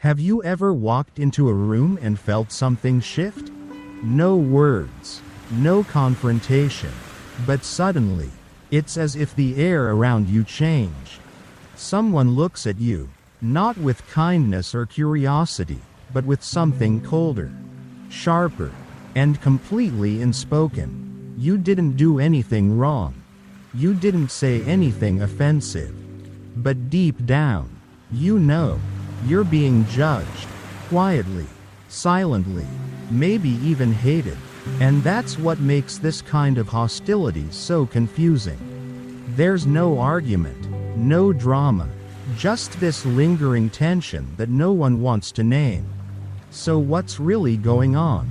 Have you ever walked into a room and felt something shift? No words, no confrontation, but suddenly, it's as if the air around you changed. Someone looks at you, not with kindness or curiosity, but with something colder, sharper, and completely unspoken. You didn't do anything wrong. You didn't say anything offensive. But deep down, you know, you're being judged, quietly, silently, maybe even hated. And that's what makes this kind of hostility so confusing. There's no argument, no drama, just this lingering tension that no one wants to name. So what's really going on?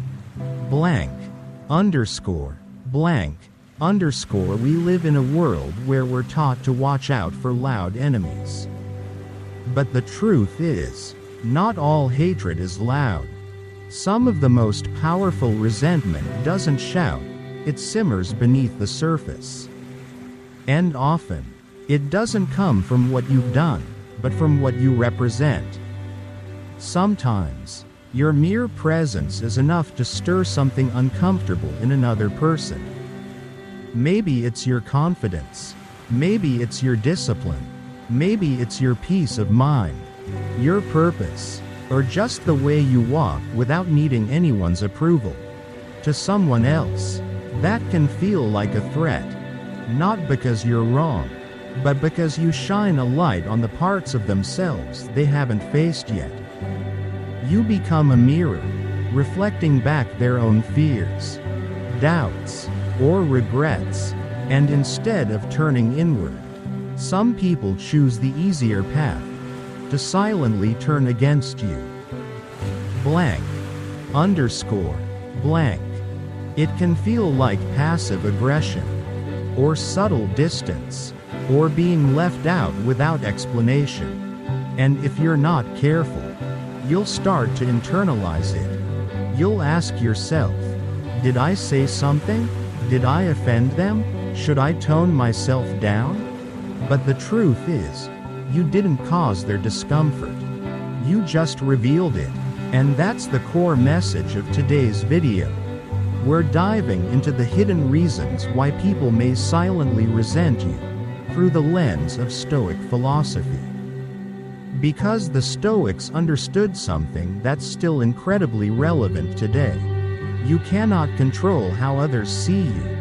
Blank, underscore, blank, underscore. We live in a world where we're taught to watch out for loud enemies. But the truth is, not all hatred is loud. Some of the most powerful resentment doesn't shout, it simmers beneath the surface. And often, it doesn't come from what you've done, but from what you represent. Sometimes, your mere presence is enough to stir something uncomfortable in another person. Maybe it's your confidence, maybe it's your discipline, maybe it's your peace of mind, your purpose, or just the way you walk without needing anyone's approval. To someone else, that can feel like a threat, not because you're wrong, but because you shine a light on the parts of themselves they haven't faced yet. You become a mirror, reflecting back their own fears, doubts, or regrets, and instead of turning inward, some people choose the easier path, to silently turn against you. Blank, underscore, blank. It can feel like passive aggression, or subtle distance, or being left out without explanation. And if you're not careful, you'll start to internalize it. You'll ask yourself, did I say something? Did I offend them? Should I tone myself down? But the truth is, you didn't cause their discomfort. You just revealed it. And that's the core message of today's video. We're diving into the hidden reasons why people may silently resent you, through the lens of Stoic philosophy. Because the Stoics understood something that's still incredibly relevant today. You cannot control how others see you.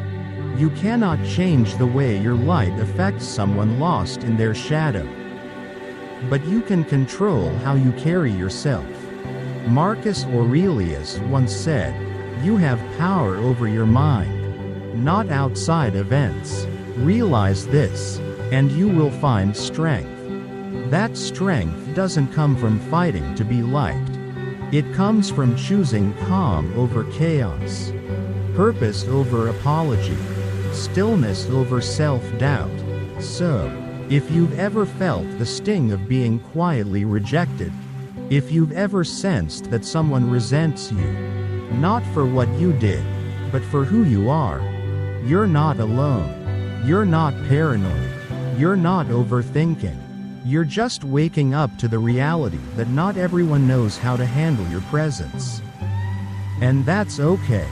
You cannot change the way your light affects someone lost in their shadow. But you can control how you carry yourself. Marcus Aurelius once said, "You have power over your mind, not outside events. Realize this, and you will find strength." That strength doesn't come from fighting to be liked. It comes from choosing calm over chaos, purpose over apology, stillness over self-doubt. So, if you've ever felt the sting of being quietly rejected, if you've ever sensed that someone resents you, not for what you did, but for who you are, you're not alone. You're not paranoid. You're not overthinking. You're just waking up to the reality that not everyone knows how to handle your presence. And that's okay.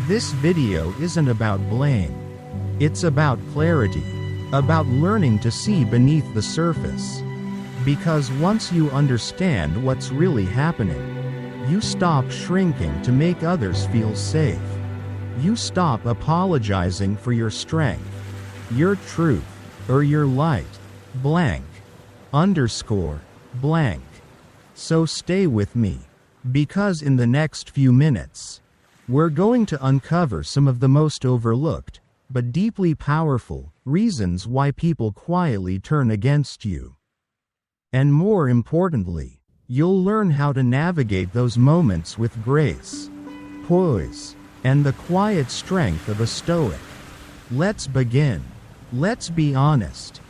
This video isn't about blame. It's about clarity, about learning to see beneath the surface. Because once you understand what's really happening, you stop shrinking to make others feel safe. You stop apologizing for your strength, your truth, or your light. Blank, underscore, blank. So stay with me, because in the next few minutes, we're going to uncover some of the most overlooked, but deeply powerful, reasons why people quietly turn against you. And more importantly, you'll learn how to navigate those moments with grace, poise, and the quiet strength of a Stoic. Let's begin. Let's be honest.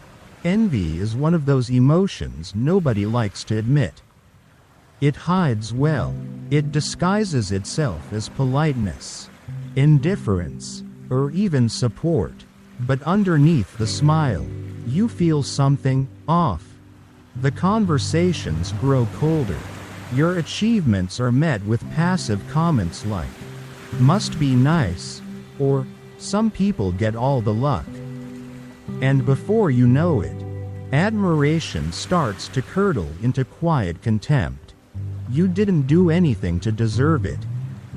Envy is one of those emotions nobody likes to admit. It hides well. It disguises itself as politeness, indifference, or even support. But underneath the smile, you feel something off. The conversations grow colder. Your achievements are met with passive comments like, "Must be nice," or "Some people get all the luck." And before you know it, admiration starts to curdle into quiet contempt. You didn't do anything to deserve it.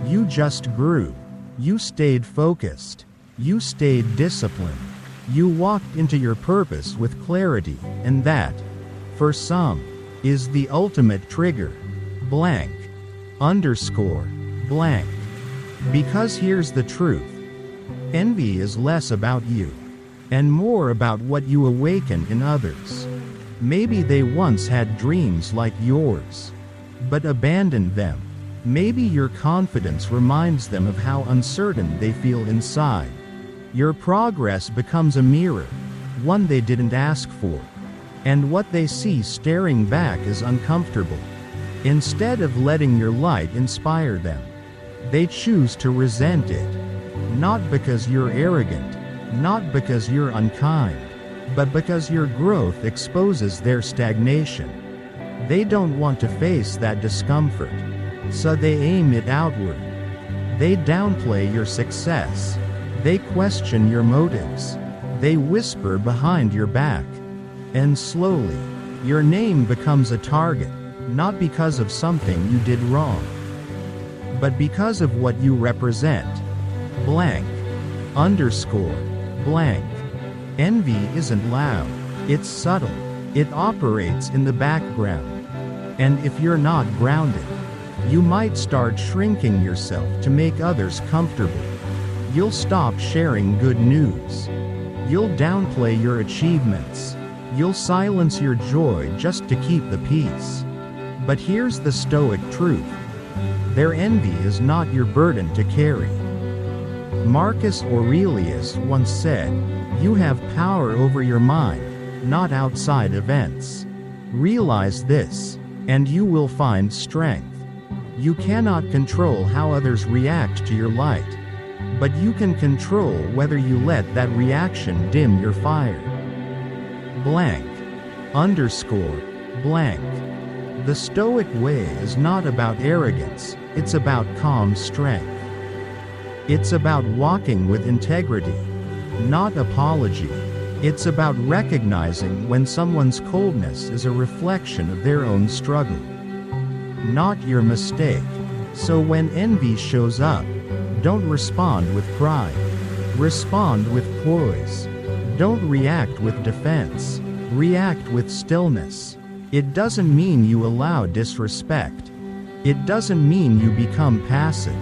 You just grew. You stayed focused. You stayed disciplined. You walked into your purpose with clarity, and that, for some, is the ultimate trigger. Blank. Underscore. Blank. Because here's the truth. Envy is less about you, and more about what you awaken in others. Maybe they once had dreams like yours, but abandoned them. Maybe your confidence reminds them of how uncertain they feel inside. Your progress becomes a mirror, one they didn't ask for, and what they see staring back is uncomfortable. Instead of letting your light inspire them, they choose to resent it. Not because you're arrogant, not because you're unkind, but because your growth exposes their stagnation. They don't want to face that discomfort, so they aim it outward. They downplay your success. They question your motives. They whisper behind your back. And slowly, your name becomes a target, not because of something you did wrong, but because of what you represent. Blank. Underscore. Blank. Envy isn't loud. It's subtle. It operates in the background. And if you're not grounded, you might start shrinking yourself to make others comfortable. You'll stop sharing good news. You'll downplay your achievements. You'll silence your joy just to keep the peace. But here's the Stoic truth. Their envy is not your burden to carry. Marcus Aurelius once said, "You have power over your mind, not outside events." Realize this, and you will find strength. You cannot control how others react to your light, but you can control whether you let that reaction dim your fire. Blank. Underscore. Blank. The Stoic way is not about arrogance, it's about calm strength. It's about walking with integrity, not apology. It's about recognizing when someone's coldness is a reflection of their own struggle, not your mistake. So when envy shows up, don't respond with pride. Respond with poise. Don't react with defense. React with stillness. It doesn't mean you allow disrespect. It doesn't mean you become passive.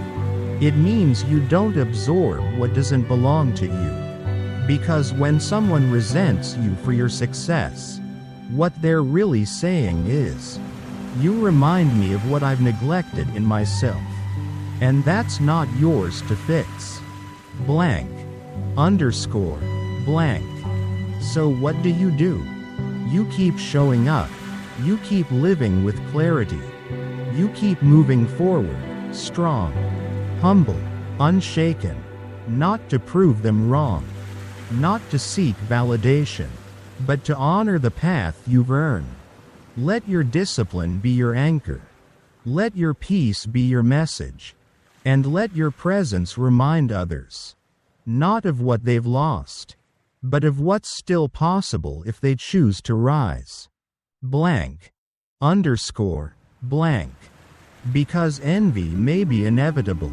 It means you don't absorb what doesn't belong to you. Because when someone resents you for your success, what they're really saying is, "You remind me of what I've neglected in myself. And that's not yours to fix." Blank. Underscore. Blank. So what do? You keep showing up. You keep living with clarity. You keep moving forward, strong, humble, unshaken, not to prove them wrong, not to seek validation, but to honor the path you've earned. Let your discipline be your anchor. Let your peace be your message. And let your presence remind others, not of what they've lost, but of what's still possible if they choose to rise. Blank. Underscore. Blank. Because envy may be inevitable,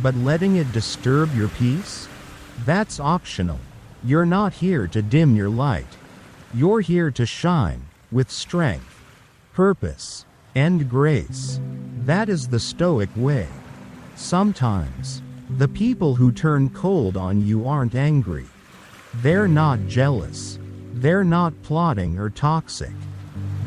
but letting it disturb your peace? That's optional. You're not here to dim your light. You're here to shine, with strength, purpose, and grace. That is the Stoic way. Sometimes, the people who turn cold on you aren't angry. They're not jealous. They're not plotting or toxic.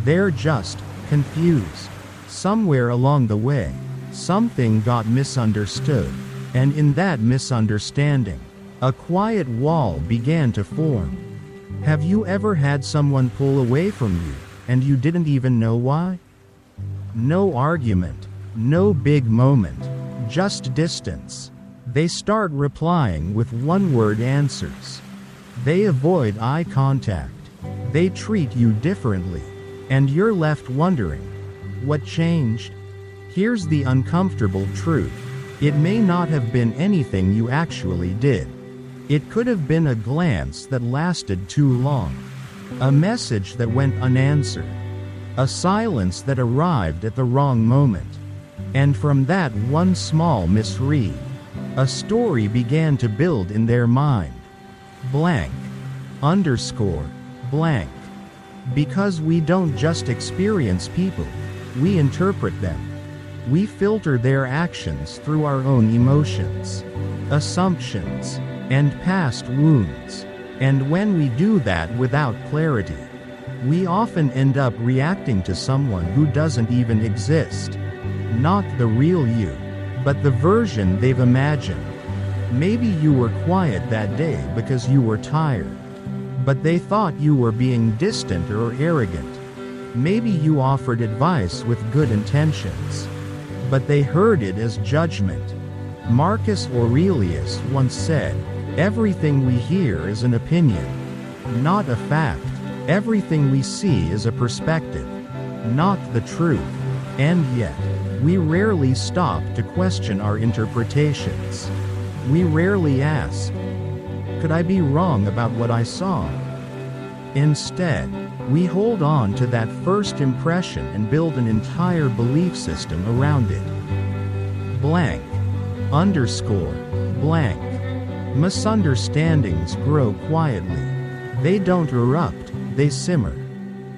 They're just confused. Somewhere along the way, something got misunderstood, and in that misunderstanding, a quiet wall began to form. Have you ever had someone pull away from you, and you didn't even know why? No argument, no big moment, just distance. They start replying with one-word answers. They avoid eye contact. They treat you differently, and you're left wondering, What changed? Here's the uncomfortable truth. It may not have been anything you actually did. It could have been a glance that lasted too long. A message that went unanswered. A silence that arrived at the wrong moment. And from that one small misread, a story began to build in their mind. Blank. Underscore. Blank. Because we don't just experience people, we interpret them. We filter their actions through our own emotions, assumptions, and past wounds. And when we do that without clarity, we often end up reacting to someone who doesn't even exist. Not the real you, but the version they've imagined. Maybe you were quiet that day because you were tired, but they thought you were being distant or arrogant. Maybe you offered advice with good intentions, but they heard it as judgment. Marcus Aurelius once said, "Everything we hear is an opinion, not a fact. Everything we see is a perspective, not the truth." And yet, we rarely stop to question our interpretations. We rarely ask, "Could I be wrong about what I saw?" Instead, we hold on to that first impression and build an entire belief system around it. Blank. Underscore. Blank. Misunderstandings grow quietly. They don't erupt, they simmer.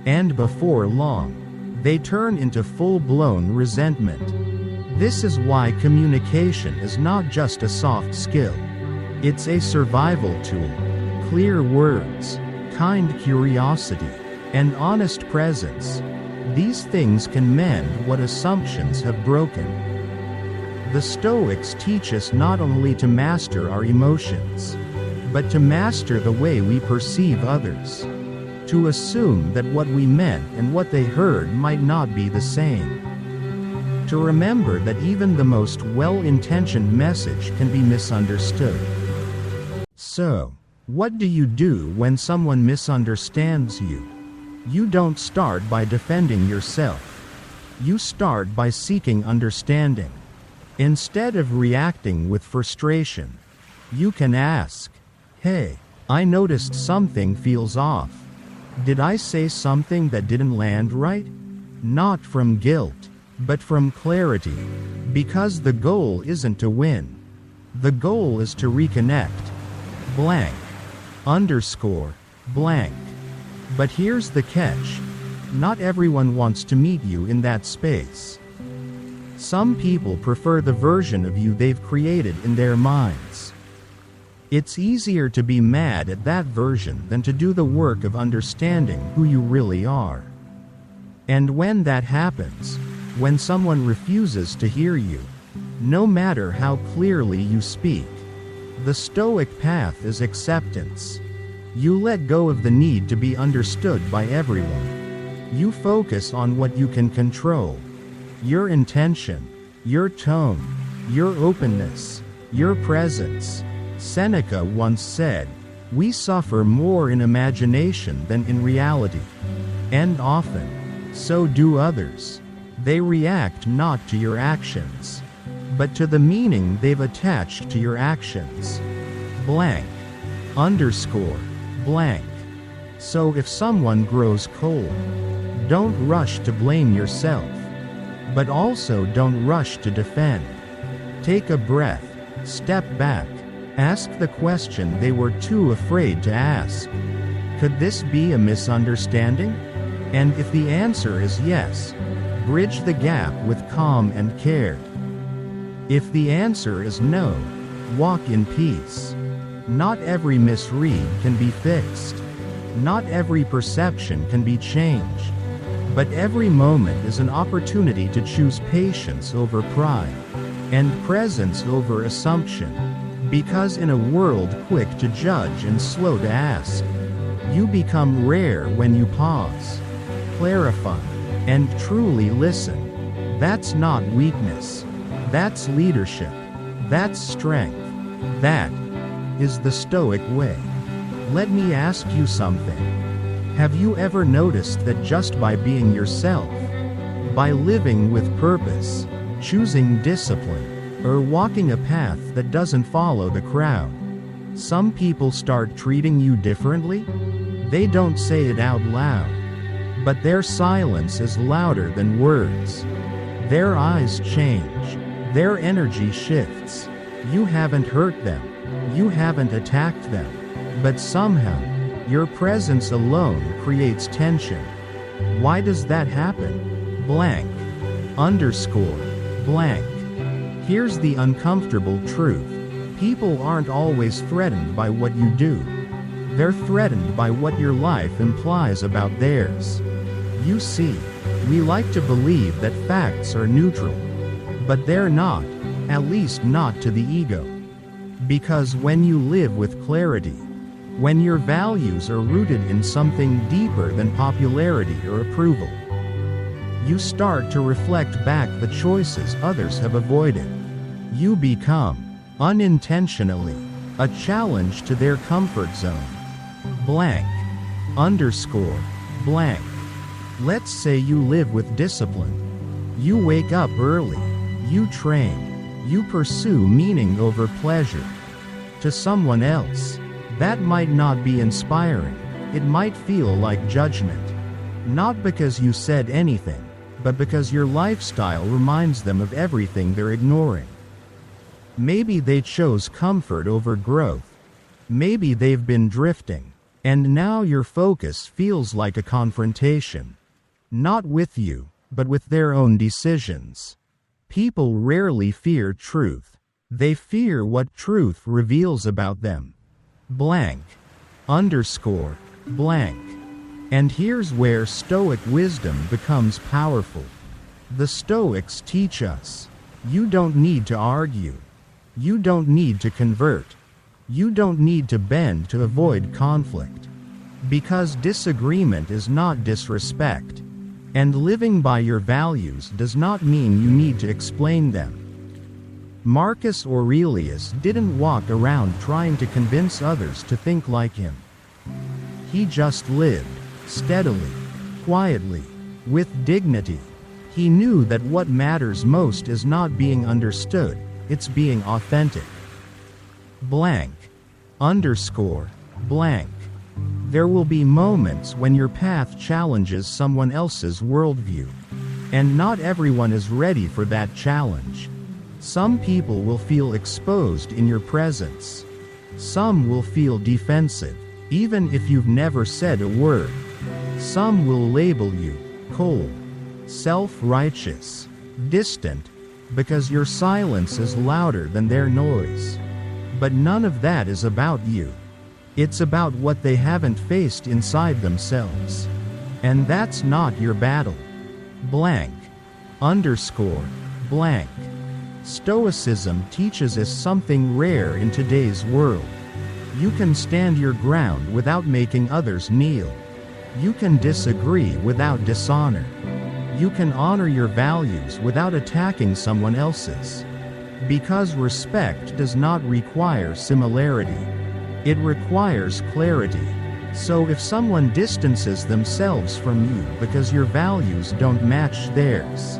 And before long, they turn into full-blown resentment. This is why communication is not just a soft skill. It's a survival tool. Clear words, kind curiosity, and honest presence. These things can mend what assumptions have broken. The Stoics teach us not only to master our emotions, but to master the way we perceive others. To assume that what we meant and what they heard might not be the same. To remember that even the most well-intentioned message can be misunderstood. So, what do you do when someone misunderstands you? You don't start by defending yourself. You start by seeking understanding. Instead of reacting with frustration, you can ask, "Hey, I noticed something feels off. Did I say something that didn't land right?" Not from guilt, but from clarity. Because the goal isn't to win. The goal is to reconnect. Blank. Underscore. Blank. But here's the catch. Not everyone wants to meet you in that space. Some people prefer the version of you they've created in their minds. It's easier to be mad at that version than to do the work of understanding who you really are. And when that happens, when someone refuses to hear you, no matter how clearly you speak, the Stoic path is acceptance. You let go of the need to be understood by everyone. You focus on what you can control. Your intention, your tone, your openness, your presence. Seneca once said, "We suffer more in imagination than in reality." And often, so do others. They react not to your actions, but to the meaning they've attached to your actions. Blank. Underscore. Blank. So if someone grows cold, don't rush to blame yourself. But also don't rush to defend. Take a breath, step back, ask the question they were too afraid to ask. Could this be a misunderstanding? And if the answer is yes, bridge the gap with calm and care. If the answer is no, walk in peace. Not every misread can be fixed. Not every perception can be changed. But every moment is an opportunity to choose patience over pride, and presence over assumption. Because in a world quick to judge and slow to ask, you become rare when you pause, clarify, and truly listen. That's not weakness. That's leadership. That's strength. That is the Stoic way. Let me ask you something. Have you ever noticed that just by being yourself, By living with purpose, choosing discipline, or walking a path that doesn't follow the crowd. Some people start treating you differently. They don't say it out loud, but their silence is louder than words. Their eyes change. Their energy shifts. You haven't hurt them. You haven't attacked them. But somehow, your presence alone creates tension. Why does that happen? Blank. Underscore. Blank. Here's the uncomfortable truth. People aren't always threatened by what you do. They're threatened by what your life implies about theirs. You see, we like to believe that facts are neutral. But they're not, at least not to the ego. Because when you live with clarity, when your values are rooted in something deeper than popularity or approval, you start to reflect back the choices others have avoided. You become, unintentionally, a challenge to their comfort zone. Blank. Underscore. Blank. Let's say you live with discipline. You wake up early. You train. You pursue meaning over pleasure. To someone else, that might not be inspiring. It might feel like judgment. Not because you said anything, but because your lifestyle reminds them of everything they're ignoring. Maybe they chose comfort over growth. Maybe they've been drifting, and now your focus feels like a confrontation. Not with you, but with their own decisions. People rarely fear truth. They fear what truth reveals about them. Blank. Underscore. Blank. And here's where Stoic wisdom becomes powerful. The Stoics teach us, you don't need to argue. You don't need to convert. You don't need to bend to avoid conflict. Because disagreement is not disrespect. And living by your values does not mean you need to explain them. Marcus Aurelius didn't walk around trying to convince others to think like him. He just lived, steadily, quietly, with dignity. He knew that what matters most is not being understood, it's being authentic. Blank. Underscore. Blank. There will be moments when your path challenges someone else's worldview. And not everyone is ready for that challenge. Some people will feel exposed in your presence. Some will feel defensive, even if you've never said a word. Some will label you cold, self-righteous, distant, because your silence is louder than their noise. But none of that is about you. It's about what they haven't faced inside themselves. And that's not your battle. Blank. Underscore. Blank. Stoicism teaches us something rare in today's world. You can stand your ground without making others kneel. You can disagree without dishonor. You can honor your values without attacking someone else's. Because respect does not require similarity. It requires clarity. So if someone distances themselves from you because your values don't match theirs,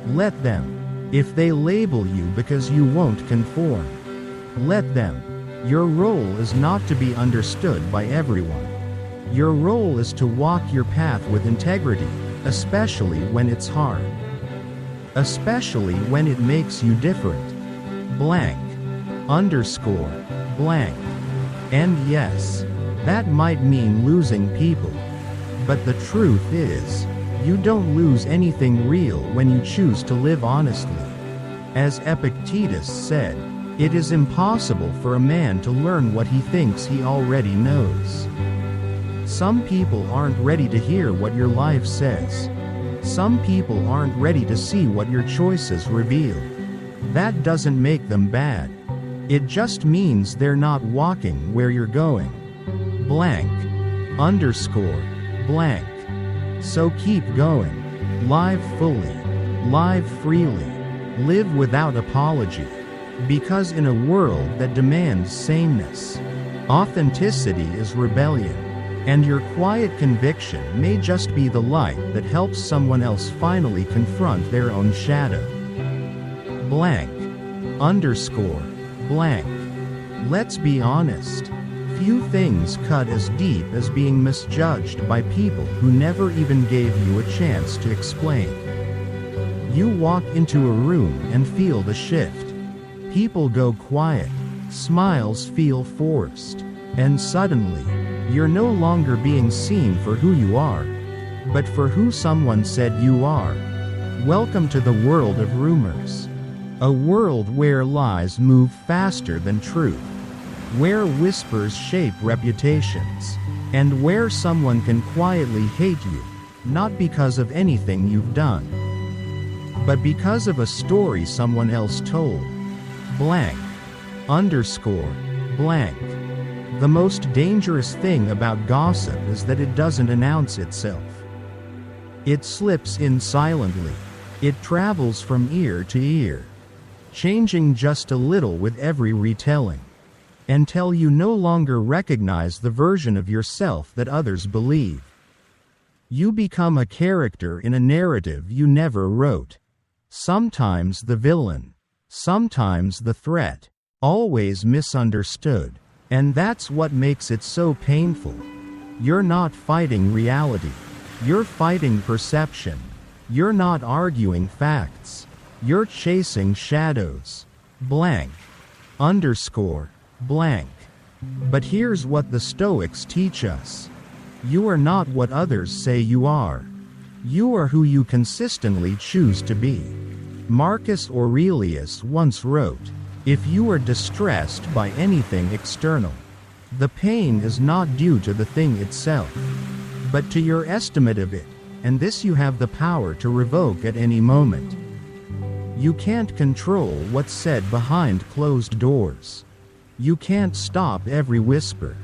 let them. If they label you because you won't conform, let them. Your role is not to be understood by everyone. Your role is to walk your path with integrity, especially when it's hard. Especially when it makes you different. Blank. Underscore. Blank. And yes, that might mean losing people. But the truth is, you don't lose anything real when you choose to live honestly. As Epictetus said, it is impossible for a man to learn what he thinks he already knows. Some people aren't ready to hear what your life says. Some people aren't ready to see what your choices reveal. That doesn't make them bad. It just means they're not walking where you're going. Blank. Underscore. Blank. So keep going. Live fully. Live freely. Live without apology. Because in a world that demands sameness, authenticity is rebellion. And your quiet conviction may just be the light that helps someone else finally confront their own shadow. Blank. Underscore. Blank. Let's be honest. Few things cut as deep as being misjudged by people who never even gave you a chance to explain. You walk into a room and feel the shift. People go quiet, smiles feel forced, and suddenly, you're no longer being seen for who you are, but for who someone said you are. Welcome to the world of rumors. A world where lies move faster than truth, where whispers shape reputations, and where someone can quietly hate you, not because of anything you've done, but because of a story someone else told. Blank. Underscore. Blank. The most dangerous thing about gossip is that it doesn't announce itself. It slips in silently. It travels from ear to ear, changing just a little with every retelling, until you no longer recognize the version of yourself that others believe. You become a character in a narrative you never wrote. Sometimes the villain, sometimes the threat, always misunderstood. And that's what makes it so painful. You're not fighting reality. You're fighting perception. You're not arguing facts. You're chasing shadows. Blank. Underscore. Blank. But here's what the Stoics teach us. You are not what others say you are. You are who you consistently choose to be. Marcus Aurelius once wrote, "If you are distressed by anything external, the pain is not due to the thing itself, but to your estimate of it, and this you have the power to revoke at any moment." You can't control what's said behind closed doors. You can't stop every whisper,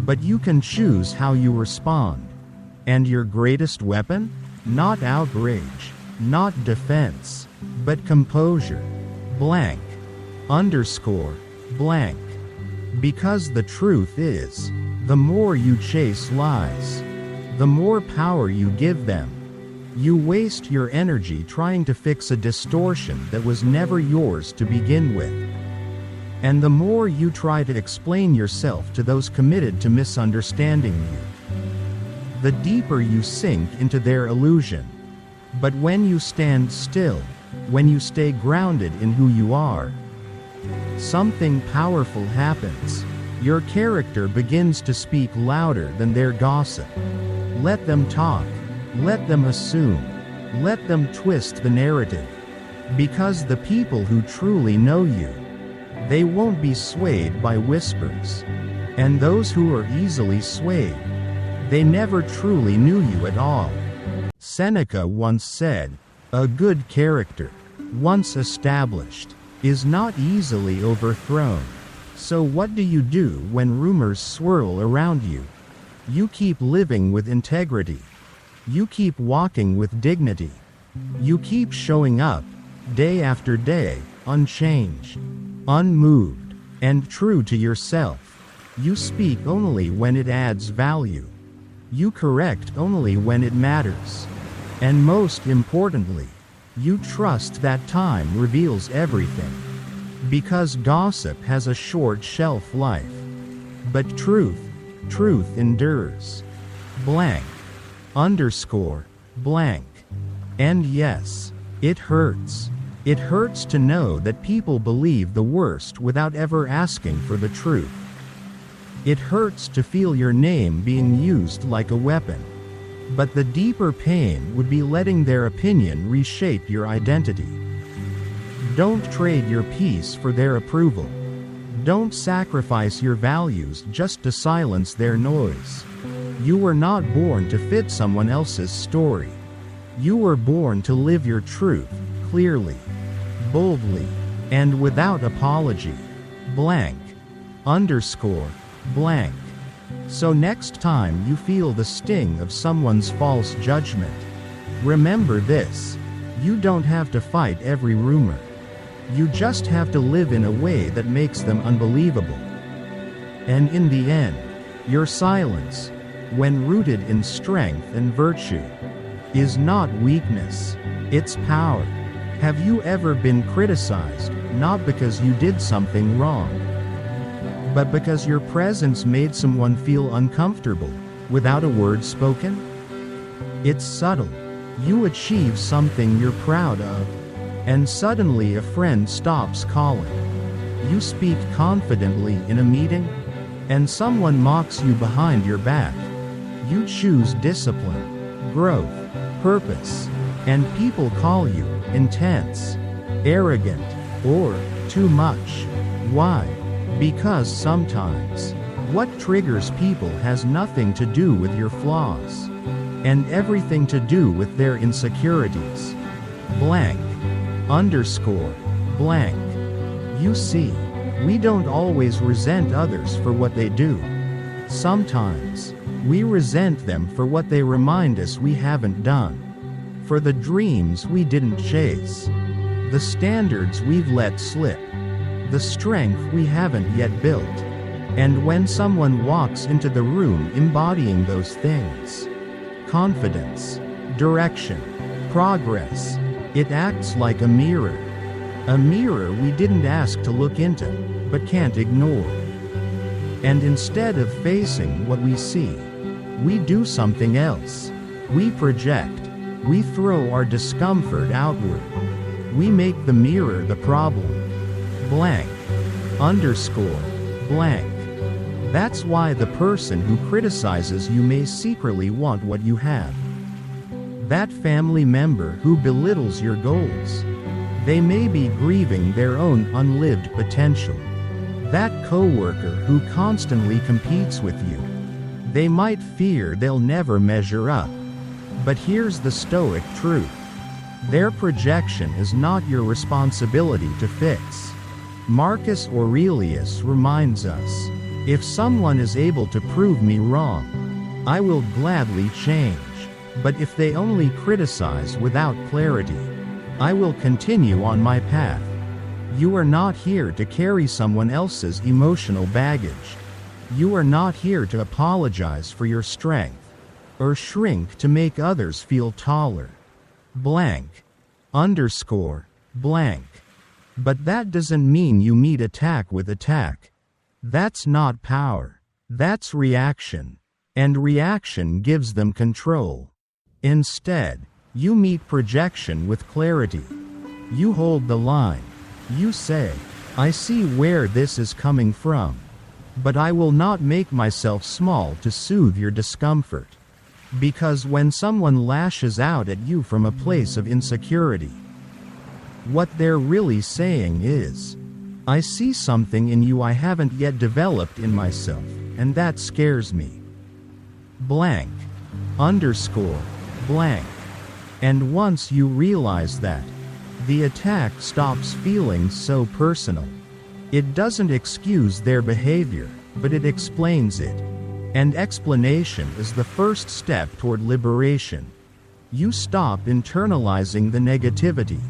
but you can choose how you respond. And your greatest weapon? Not outrage, not defense, but composure. Blank. Underscore. Blank. Because the truth is, the more you chase lies, the more power you give them. You waste your energy trying to fix a distortion that was never yours to begin with. And the more you try to explain yourself to those committed to misunderstanding you, the deeper you sink into their illusion. But when you stand still, when you stay grounded in who you are, something powerful happens. Your character begins to speak louder than their gossip. Let them talk. Let them assume. Let them twist the narrative. Because the people who truly know you, they won't be swayed by whispers. And those who are easily swayed, they never truly knew you at all. Seneca once said, "A good character, once established, is not easily overthrown." So what do you do when rumors swirl around you? You keep living with integrity. You keep walking with dignity. You keep showing up, day after day, unchanged, unmoved, and true to yourself. You speak only when it adds value. You correct only when it matters. And most importantly, you trust that time reveals everything. Because gossip has a short shelf life. But truth endures. Blank. Underscore. Blank. And yes, it hurts. It hurts to know that people believe the worst without ever asking for the truth. It hurts to feel your name being used like a weapon. But the deeper pain would be letting their opinion reshape your identity. Don't trade your peace for their approval. Don't sacrifice your values just to silence their noise. You were not born to fit someone else's story. You were born to live your truth, clearly, boldly, and without apology. Blank. Underscore. Blank. So next time you feel the sting of someone's false judgment, remember this: you don't have to fight every rumor. You just have to live in a way that makes them unbelievable. And in the end, your silence, when rooted in strength and virtue, is not weakness, it's power. Have you ever been criticized, not because you did something wrong, but because your presence made someone feel uncomfortable, without a word spoken? It's subtle. You achieve something you're proud of, and suddenly a friend stops calling. You speak confidently in a meeting, and someone mocks you behind your back. You choose discipline, growth, purpose, and people call you intense, arrogant, or too much. Why? Because sometimes what triggers people has nothing to do with your flaws, and everything to do with their insecurities. Blank. Underscore. Blank. You see, we don't always resent others for what they do. Sometimes, we resent them for what they remind us we haven't done. For the dreams we didn't chase. The standards we've let slip. The strength we haven't yet built. And when someone walks into the room embodying those things, confidence, direction, progress, it acts like a mirror. A mirror we didn't ask to look into, but can't ignore. And instead of facing what we see, we do something else. We project. We throw our discomfort outward. We make the mirror the problem. Blank. Underscore. Blank. That's why the person who criticizes you may secretly want what you have. That family member who belittles your goals. They may be grieving their own unlived potential. That coworker who constantly competes with you. They might fear they'll never measure up. But here's the Stoic truth. Their projection is not your responsibility to fix. Marcus Aurelius reminds us, if someone is able to prove me wrong, I will gladly change. But if they only criticize without clarity, I will continue on my path. You are not here to carry someone else's emotional baggage. You are not here to apologize for your strength, or shrink to make others feel taller. Blank. Underscore. Blank. But that doesn't mean you meet attack with attack. That's not power. That's reaction. And reaction gives them control. Instead, you meet projection with clarity. You hold the line. You say, I see where this is coming from. But I will not make myself small to soothe your discomfort. Because when someone lashes out at you from a place of insecurity, what they're really saying is, I see something in you I haven't yet developed in myself, and that scares me. Blank. Underscore. Blank. And once you realize that, the attack stops feeling so personal. It doesn't excuse their behavior, but it explains it. And explanation is the first step toward liberation. You stop internalizing the negativity.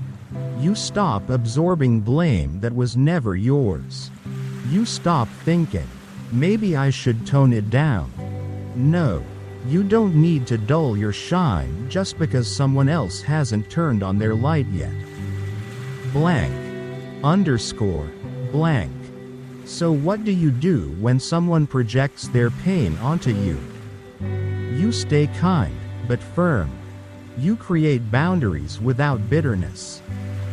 You stop absorbing blame that was never yours. You stop thinking, maybe I should tone it down. No, you don't need to dull your shine just because someone else hasn't turned on their light yet. Blank. Underscore. Blank. So what do you do when someone projects their pain onto you? You stay kind, but firm. You create boundaries without bitterness.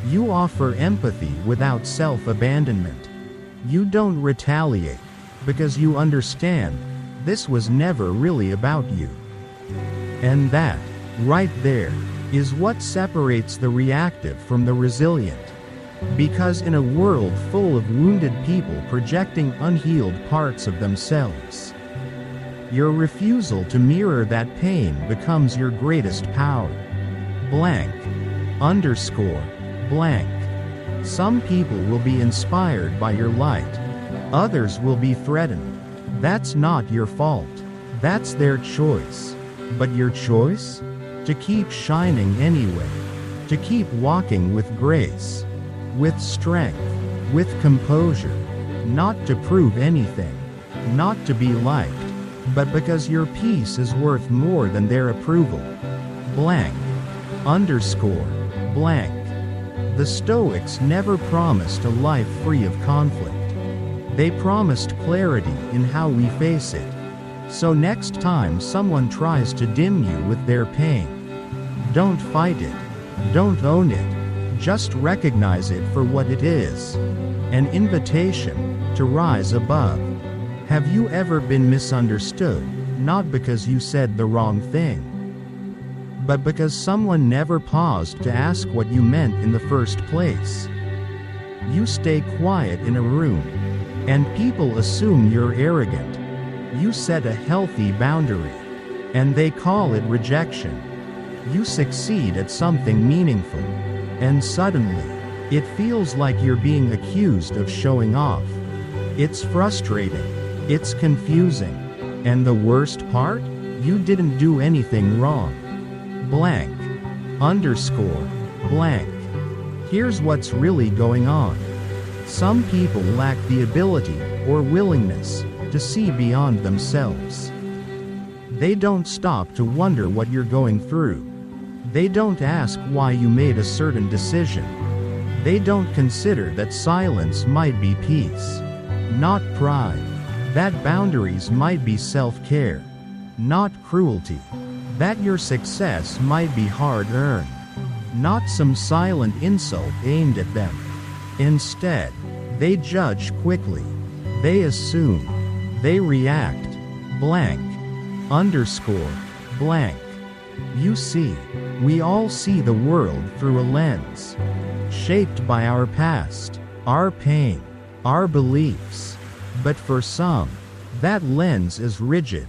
You offer empathy without self-abandonment. You don't retaliate, because you understand, this was never really about you. And that, right there, is what separates the reactive from the resilient. Because in a world full of wounded people projecting unhealed parts of themselves, your refusal to mirror that pain becomes your greatest power. Blank. Underscore. Blank. Some people will be inspired by your light. Others will be threatened. That's not your fault. That's their choice. But your choice? To keep shining anyway. To keep walking with grace. With strength. With composure. Not to prove anything. Not to be liked. but because your peace is worth more than their approval. Blank. Underscore. Blank. The Stoics never promised a life free of conflict. They promised clarity in how we face it. So next time someone tries to dim you with their pain, don't fight it. Don't own it. Just recognize it for what it is. An invitation to rise above. Have you ever been misunderstood, not because you said the wrong thing, but because someone never paused to ask what you meant in the first place? You stay quiet in a room, and people assume you're arrogant. You set a healthy boundary, and they call it rejection. You succeed at something meaningful, and suddenly, it feels like you're being accused of showing off. It's frustrating. It's confusing. And the worst part? You didn't do anything wrong. Blank. Underscore. Blank. Here's what's really going on. Some people lack the ability, or willingness, to see beyond themselves. They don't stop to wonder what you're going through. They don't ask why you made a certain decision. They don't consider that silence might be peace, not pride. That boundaries might be self-care, not cruelty. That your success might be hard-earned, not some silent insult aimed at them. Instead, they judge quickly. They assume. They react. Blank. Underscore. Blank. You see, we all see the world through a lens, shaped by our past, our pain, our beliefs. But for some, that lens is rigid.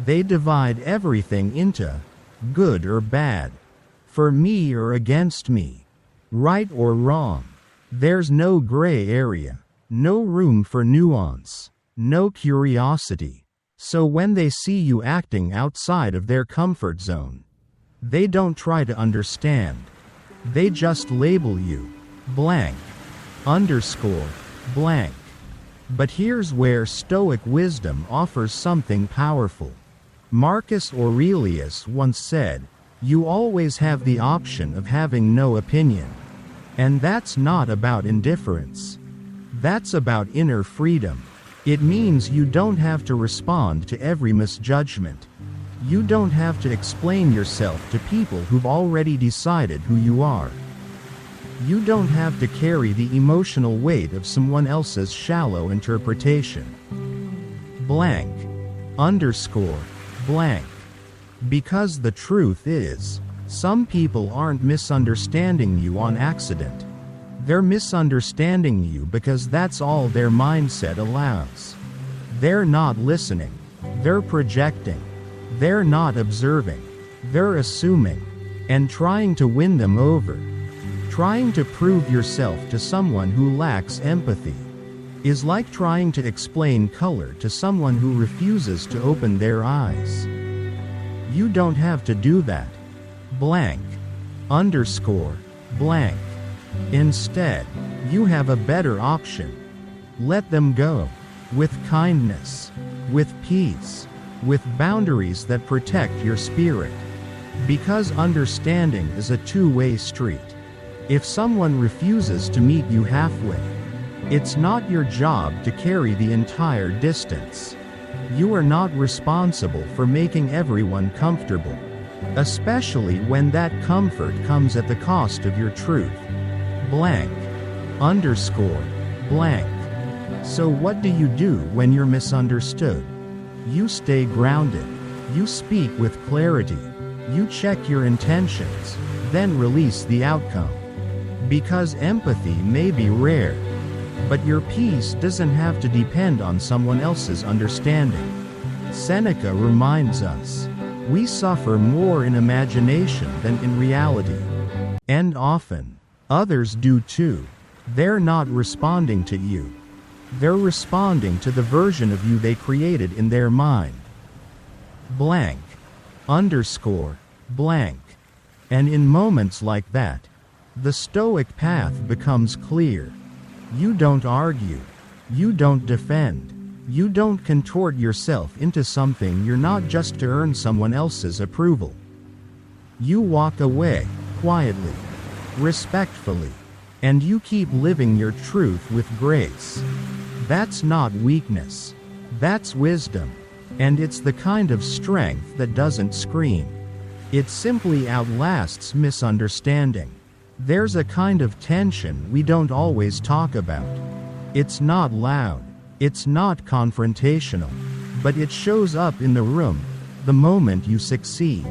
They divide everything into good or bad, for me or against me, right or wrong. There's no gray area, no room for nuance, no curiosity. So when they see you acting outside of their comfort zone, they don't try to understand. They just label you blank. Underscore. Blank. But here's where Stoic wisdom offers something powerful. Marcus Aurelius once said, "You always have the option of having no opinion." And that's not about indifference. That's about inner freedom. It means you don't have to respond to every misjudgment. You don't have to explain yourself to people who've already decided who you are. You don't have to carry the emotional weight of someone else's shallow interpretation. Blank. Underscore. Blank. Because the truth is, some people aren't misunderstanding you on accident. They're misunderstanding you because that's all their mindset allows. They're not listening. They're projecting. They're not observing. They're assuming. And trying to win them over. Trying to prove yourself to someone who lacks empathy is like trying to explain color to someone who refuses to open their eyes. You don't have to do that. Blank. Underscore. Blank. Instead, you have a better option. Let them go. With kindness. With peace. With boundaries that protect your spirit. Because understanding is a two-way street. If someone refuses to meet you halfway, it's not your job to carry the entire distance. You are not responsible for making everyone comfortable, especially when that comfort comes at the cost of your truth. Blank. Underscore. Blank. So what do you do when you're misunderstood? You stay grounded. You speak with clarity. You check your intentions, then release the outcome. Because empathy may be rare, but your peace doesn't have to depend on someone else's understanding. Seneca reminds us, we suffer more in imagination than in reality. And often, others do too. They're not responding to you. They're responding to the version of you they created in their mind. Blank. Underscore. Blank. And in moments like that, the Stoic path becomes clear. You don't argue. You don't defend. You don't contort yourself into something you're not just to earn someone else's approval. You walk away, quietly, respectfully, and you keep living your truth with grace. That's not weakness. That's wisdom. And it's the kind of strength that doesn't scream. It simply outlasts misunderstanding. There's a kind of tension we don't always talk about. It's not loud. It's not confrontational. But it shows up in the room, the moment you succeed.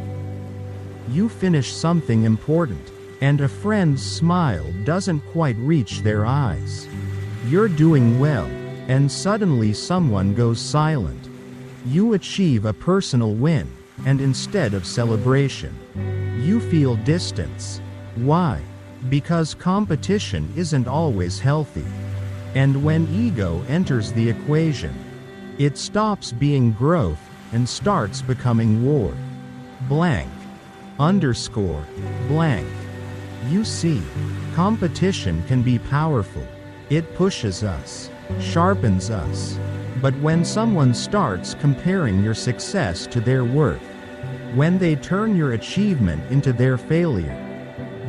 You finish something important, and a friend's smile doesn't quite reach their eyes. You're doing well, and suddenly someone goes silent. You achieve a personal win, and instead of celebration, you feel distance. Why? Because competition isn't always healthy. And when ego enters the equation, it stops being growth and starts becoming war. Blank. Underscore. Blank. You see, competition can be powerful. It pushes us, sharpens us. But when someone starts comparing your success to their worth, when they turn your achievement into their failure,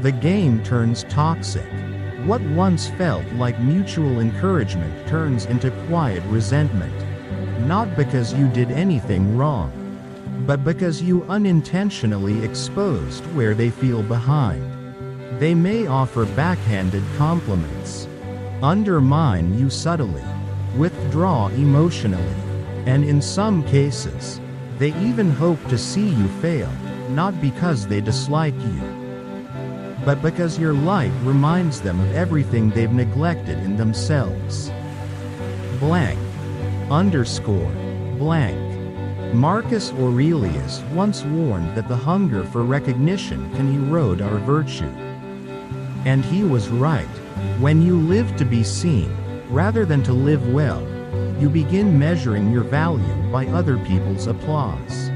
the game turns toxic. What once felt like mutual encouragement turns into quiet resentment. Not because you did anything wrong, but because you unintentionally exposed where they feel behind. They may offer backhanded compliments, undermine you subtly, withdraw emotionally, and in some cases, they even hope to see you fail, not because they dislike you, but because your light reminds them of everything they've neglected in themselves. Blank. Underscore. Blank. Marcus Aurelius once warned that the hunger for recognition can erode our virtue. And he was right. When you live to be seen, rather than to live well, you begin measuring your value by other people's applause.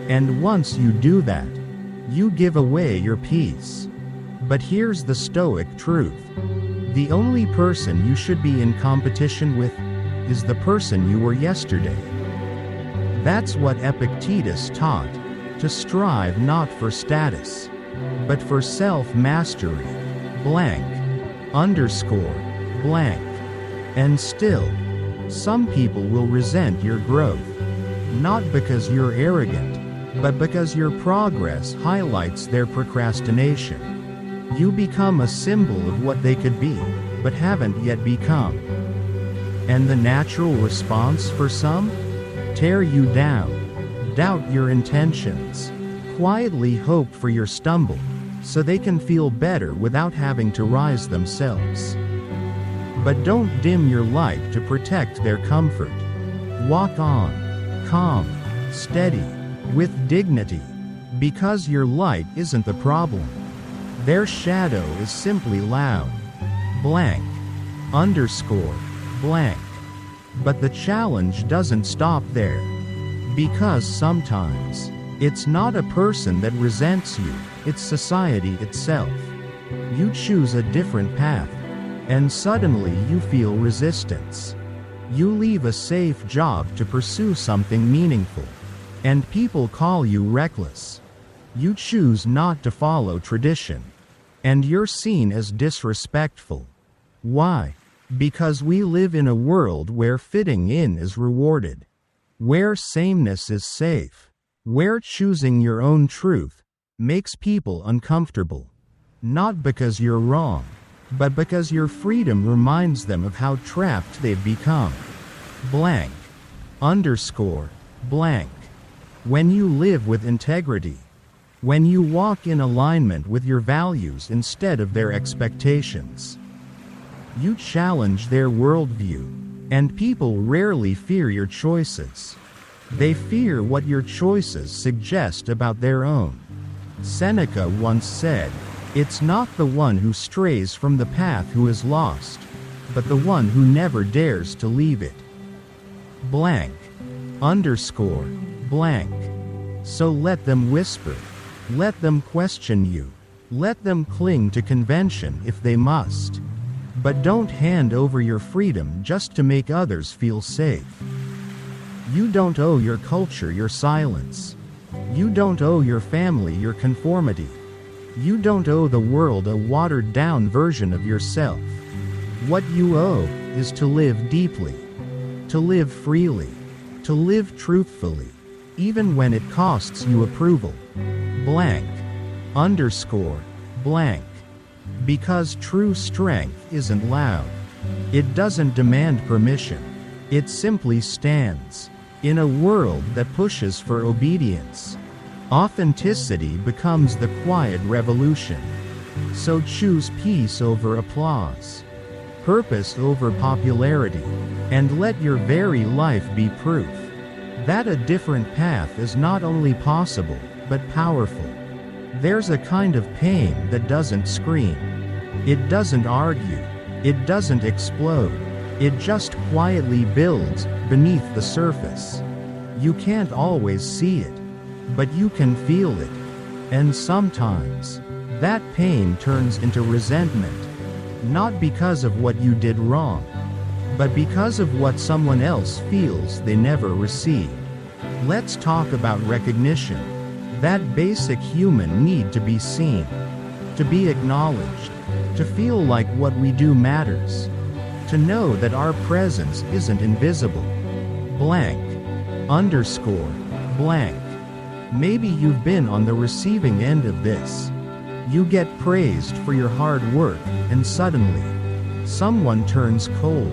And once you do that, you give away your peace. But here's the Stoic truth. The only person you should be in competition with is the person you were yesterday. That's what Epictetus taught, to strive not for status, but for self-mastery. Blank. Underscore. Blank. And still, some people will resent your growth, not because you're arrogant, but because your progress highlights their procrastination. You become a symbol of what they could be, but haven't yet become. And the natural response for some? Tear you down, doubt your intentions, quietly hope for your stumble, so they can feel better without having to rise themselves. But don't dim your light to protect their comfort. Walk on, calm, steady, with dignity, because your light isn't the problem. Their shadow is simply loud. Blank. Underscore. Blank. But the challenge doesn't stop there. Because sometimes, it's not a person that resents you, it's society itself. You choose a different path, and suddenly you feel resistance. You leave a safe job to pursue something meaningful, and people call you reckless. You choose not to follow tradition, and you're seen as disrespectful. Why? Because we live in a world where fitting in is rewarded, where sameness is safe, where choosing your own truth makes people uncomfortable. Not because you're wrong, but because your freedom reminds them of how trapped they've become. Blank. Underscore. Blank. When you live with integrity, when you walk in alignment with your values instead of their expectations, you challenge their worldview, and people rarely fear your choices. They fear what your choices suggest about their own. Seneca once said, "It's not the one who strays from the path who is lost, but the one who never dares to leave it." Blank. Underscore. Blank. So let them whisper. Let them question you. Let them cling to convention if they must. But don't hand over your freedom just to make others feel safe. You don't owe your culture your silence. You don't owe your family your conformity. You don't owe the world a watered-down version of yourself. What you owe is to live deeply, to live freely, to live truthfully, even when it costs you approval. Blank. Underscore. Blank. Because true strength isn't loud. It doesn't demand permission. It simply stands. In a world that pushes for obedience, authenticity becomes the quiet revolution. So choose peace over applause, purpose over popularity, and let your very life be proof that a different path is not only possible, but powerful. There's a kind of pain that doesn't scream. It doesn't argue. It doesn't explode. It just quietly builds beneath the surface. You can't always see it, but you can feel it. And sometimes, that pain turns into resentment. Not because of what you did wrong, but because of what someone else feels they never received. Let's talk about recognition. That basic human need to be seen, to be acknowledged, to feel like what we do matters, to know that our presence isn't invisible. Blank. Underscore. Blank. Maybe you've been on the receiving end of this. You get praised for your hard work, and suddenly, someone turns cold.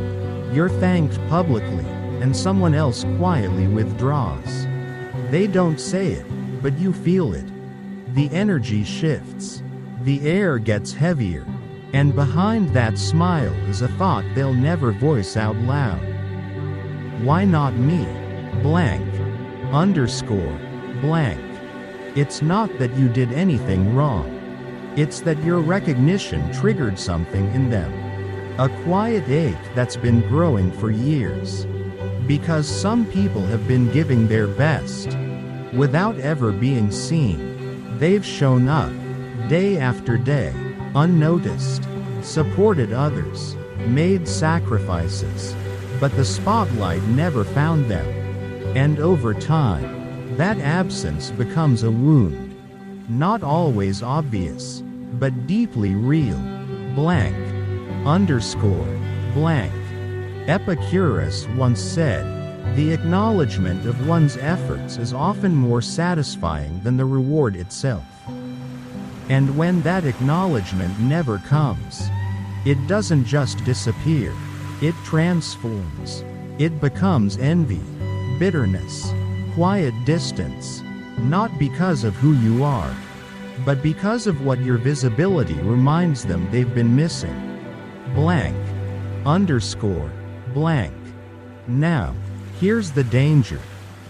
You're thanked publicly, and someone else quietly withdraws. They don't say it, but you feel it. The energy shifts. The air gets heavier. And behind that smile is a thought they'll never voice out loud. Why not me? Blank. Underscore. Blank. It's not that you did anything wrong. It's that your recognition triggered something in them. A quiet ache that's been growing for years. Because some people have been giving their best without ever being seen. They've shown up, day after day, unnoticed, supported others, made sacrifices, but the spotlight never found them. And over time, that absence becomes a wound. Not always obvious, but deeply real. Blank. Underscore. Blank. Epicurus once said, "The acknowledgement of one's efforts is often more satisfying than the reward itself." And when that acknowledgement never comes, it doesn't just disappear, it transforms. It becomes envy, bitterness, quiet distance, not because of who you are, but because of what your visibility reminds them they've been missing. Blank. Underscore. Blank. Now, here's the danger.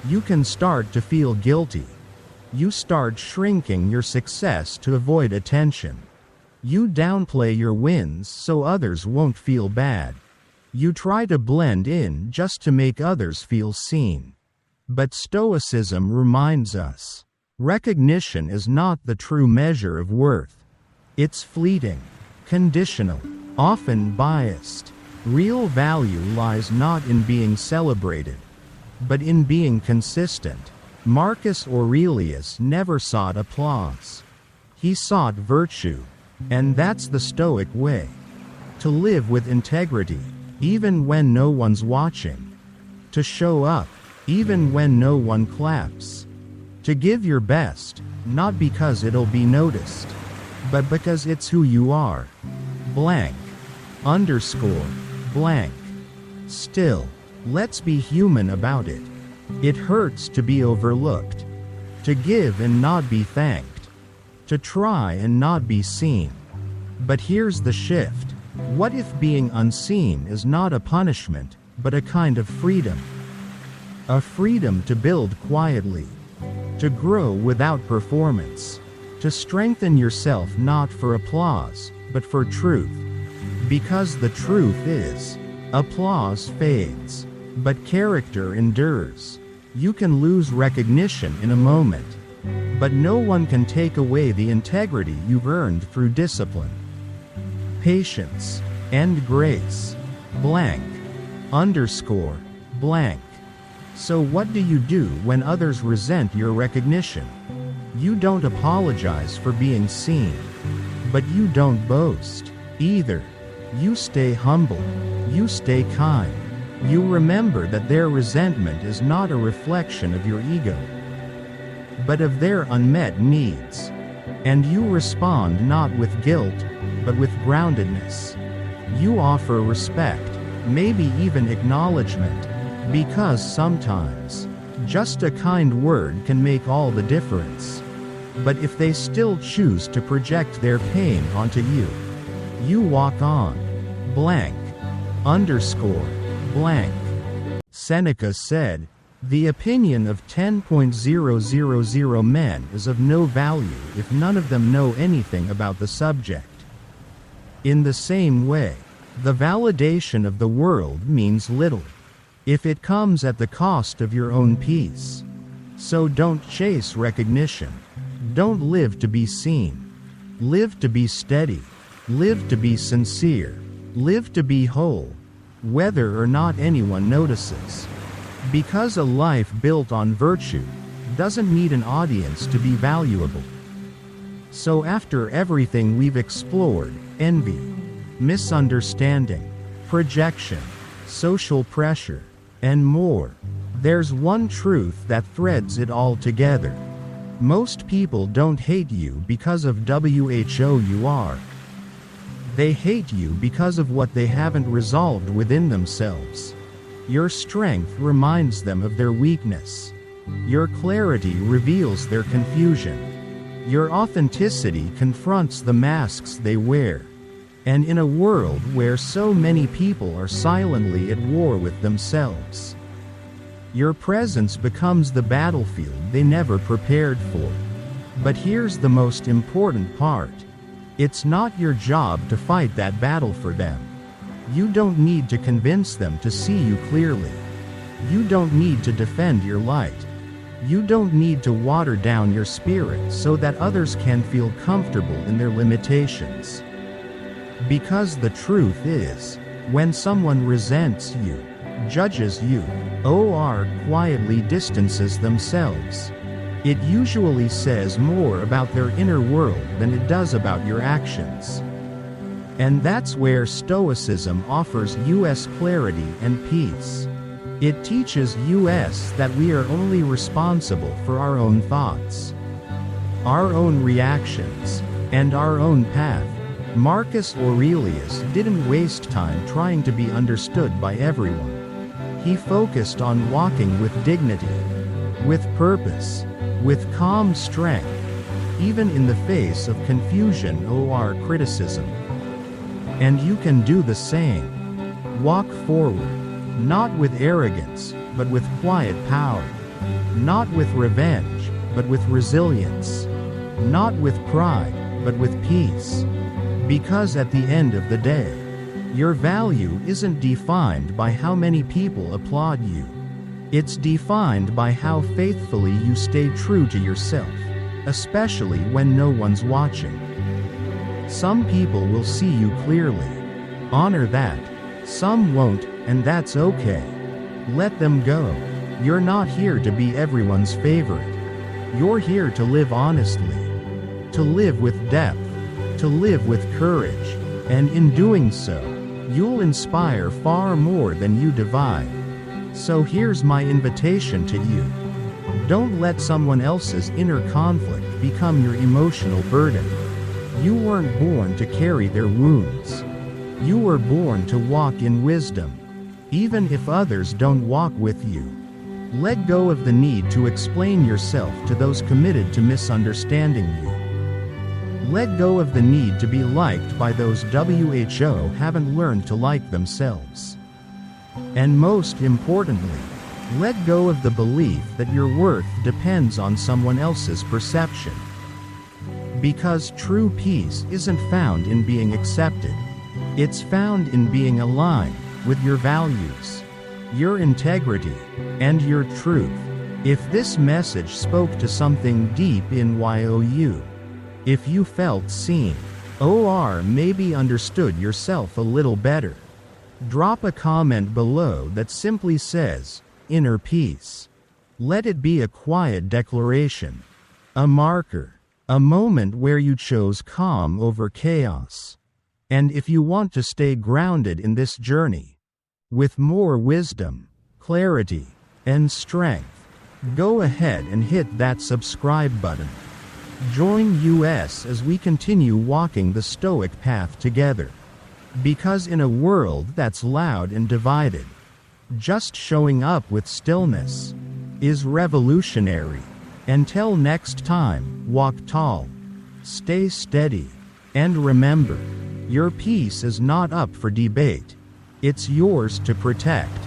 You can start to feel guilty. You start shrinking your success to avoid attention. You downplay your wins so others won't feel bad. You try to blend in just to make others feel seen. But Stoicism reminds us, recognition is not the true measure of worth. It's fleeting, conditional, often biased. Real value lies not in being celebrated, but in being consistent. Marcus Aurelius never sought applause. He sought virtue, and that's the Stoic way. To live with integrity, even when no one's watching. To show up, even when no one claps. To give your best, not because it'll be noticed, but because it's who you are. Blank. Underscore. Blank. Still, let's be human about it. It hurts to be overlooked, to give and not be thanked, to try and not be seen. But here's the shift. What if being unseen is not a punishment, but a kind of freedom? A freedom to build quietly, to grow without performance, to strengthen yourself not for applause, but for truth. Because the truth is, applause fades, but character endures. You can lose recognition in a moment, but no one can take away the integrity you've earned through discipline, patience, and grace, blank, underscore, blank. So what do you do when others resent your recognition? You don't apologize for being seen. But you don't boast, either. You stay humble. You stay kind. You remember that their resentment is not a reflection of your ego, but of their unmet needs. And you respond not with guilt, but with groundedness. You offer respect, maybe even acknowledgement, because sometimes just a kind word can make all the difference. But if they still choose to project their pain onto you, you walk on, blank, underscore, blank. Seneca said, "The opinion of 10,000 men is of no value if none of them know anything about the subject." In the same way, the validation of the world means little if it comes at the cost of your own peace. So don't chase recognition. Don't live to be seen. Live to be steady. Live to be sincere. Live to be whole, whether or not anyone notices. Because a life built on virtue doesn't need an audience to be valuable. So after everything we've explored, envy, misunderstanding, projection, social pressure, and more, there's one truth that threads it all together. Most people don't hate you because of who you are. They hate you because of what they haven't resolved within themselves. Your strength reminds them of their weakness. Your clarity reveals their confusion. Your authenticity confronts the masks they wear. And in a world where so many people are silently at war with themselves, your presence becomes the battlefield they never prepared for. But here's the most important part. It's not your job to fight that battle for them. You don't need to convince them to see you clearly. You don't need to defend your light. You don't need to water down your spirit so that others can feel comfortable in their limitations. Because the truth is, when someone resents you, judges you, or quietly distances themselves, it usually says more about their inner world than it does about your actions. And that's where Stoicism offers us clarity and peace. It teaches us that we are only responsible for our own thoughts, our own reactions, and our own path. Marcus Aurelius didn't waste time trying to be understood by everyone. He focused on walking with dignity, with purpose, with calm strength, even in the face of confusion or criticism. And you can do the same. Walk forward, not with arrogance, but with quiet power. Not with revenge, but with resilience. Not with pride, but with peace. Because at the end of the day, your value isn't defined by how many people applaud you. It's defined by how faithfully you stay true to yourself, especially when no one's watching. Some people will see you clearly. Honor that. Some won't, and that's okay. Let them go. You're not here to be everyone's favorite. You're here to live honestly, to live with depth, to live with courage, and in doing so, you'll inspire far more than you divide. So here's my invitation to you. Don't let someone else's inner conflict become your emotional burden. You weren't born to carry their wounds. You were born to walk in wisdom, even if others don't walk with you. Let go of the need to explain yourself to those committed to misunderstanding you. Let go of the need to be liked by those who haven't learned to like themselves. And most importantly, let go of the belief that your worth depends on someone else's perception. Because true peace isn't found in being accepted. It's found in being aligned with your values, your integrity, and your truth. If this message spoke to something deep in you, if you felt seen, or maybe understood yourself a little better. Drop a comment below that simply says, "Inner peace." Let it be a quiet declaration, a marker, a moment where you chose calm over chaos. And if you want to stay grounded in this journey, with more wisdom, clarity, and strength, go ahead and hit that subscribe button. Join us as we continue walking the Stoic path together. Because in a world that's loud and divided, just showing up with stillness is revolutionary. Until next time, walk tall, stay steady, and remember, your peace is not up for debate. It's yours to protect.